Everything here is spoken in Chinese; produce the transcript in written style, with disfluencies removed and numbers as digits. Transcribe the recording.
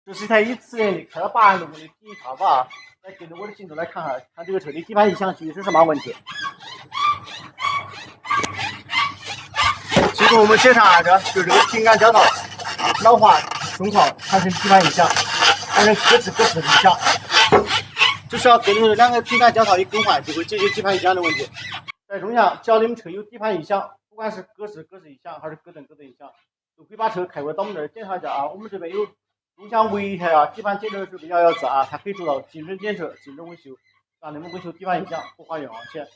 这是一台以次元的开了8万多公里的皮卡吧？来跟着我的镜头来看看，看这个车的底盘异响具体是什么问题。经过我们检查的，就是这个平杆胶套老化松旷，产生底盘异响，产生咯吱咯吱的异响。只需要跟着2个平杆胶套的更换，就会解决底盘异响的问题。在中央，只要你们车有底盘异响，不管是咯吱咯吱异响还是咯噔咯噔异响，都可以把车开过来到我们这儿检查一下啊。我们这边有中箱唯一一台啊，底盘检测的时候比较要自啊，它可以做到精准检测、精准维修，让你们维修底盘异响不花冤枉钱。